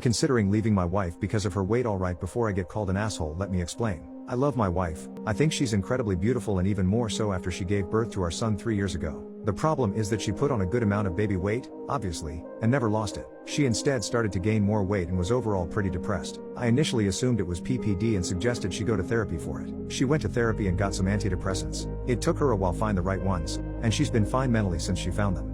Considering leaving my wife because of her weight. Alright, before I get called an asshole, let me explain. I love my wife. I think she's incredibly beautiful, and even more so after she gave birth to our son 3 years ago. The problem is that she put on a good amount of baby weight, obviously, and never lost it. She instead started to gain more weight and was overall pretty depressed. I initially assumed it was PPD and suggested she go to therapy for it. She went to therapy and got some antidepressants. It took her a while to find the right ones, and she's been fine mentally since she found them.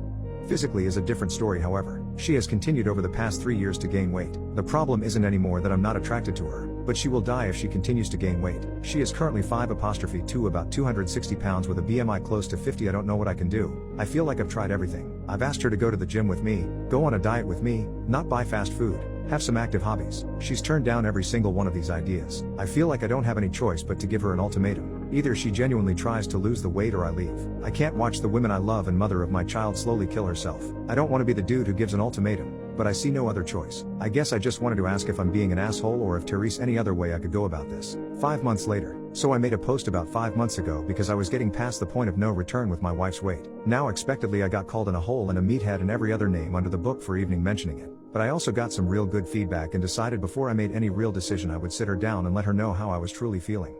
Physically is a different story, however. She has continued over the past 3 years to gain weight. The problem isn't anymore that I'm not attracted to her, but she will die if she continues to gain weight. She is currently 5'2", about 260 pounds with a BMI close to 50. I don't know what I can do. I feel like I've tried everything. I've asked her to go to the gym with me, go on a diet with me, not buy fast food, have some active hobbies. She's turned down every single one of these ideas. I feel like I don't have any choice but to give her an ultimatum. Either she genuinely tries to lose the weight or I leave. I can't watch the woman I love and mother of my child slowly kill herself. I don't want to be the dude who gives an ultimatum, but I see no other choice. I guess I just wanted to ask if I'm being an asshole or if Therese any other way I could go about this. 5 months later. So I made a post about 5 months ago because I was getting past the point of no return with my wife's weight. Now expectedly I got called in a hole and a meathead and every other name under the book for even mentioning it. But I also got some real good feedback and decided before I made any real decision I would sit her down and let her know how I was truly feeling.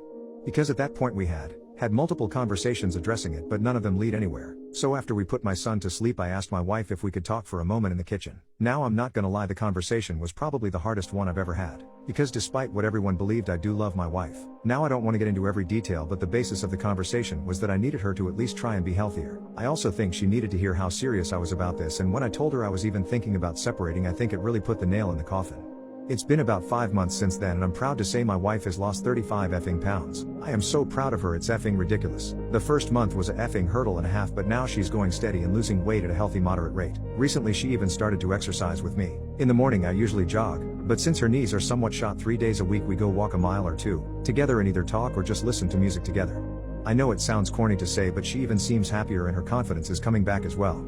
Because at that point we had multiple conversations addressing it, but none of them lead anywhere. So after we put my son to sleep, I asked my wife if we could talk for a moment in the kitchen. Now I'm not gonna lie, the conversation was probably the hardest one I've ever had. Because despite what everyone believed, I do love my wife. Now I don't want to get into every detail, but the basis of the conversation was that I needed her to at least try and be healthier. I also think she needed to hear how serious I was about this, and when I told her I was even thinking about separating, I think it really put the nail in the coffin. It's been about 5 months since then, and I'm proud to say my wife has lost 35 effing pounds. I am so proud of her, it's effing ridiculous. The first month was a effing hurdle and a half, but now she's going steady and losing weight at a healthy moderate rate. Recently she even started to exercise with me. In the morning I usually jog, but since her knees are somewhat shot, 3 days a week we go walk a mile or two together and either talk or just listen to music together. I know it sounds corny to say, but she even seems happier and her confidence is coming back as well.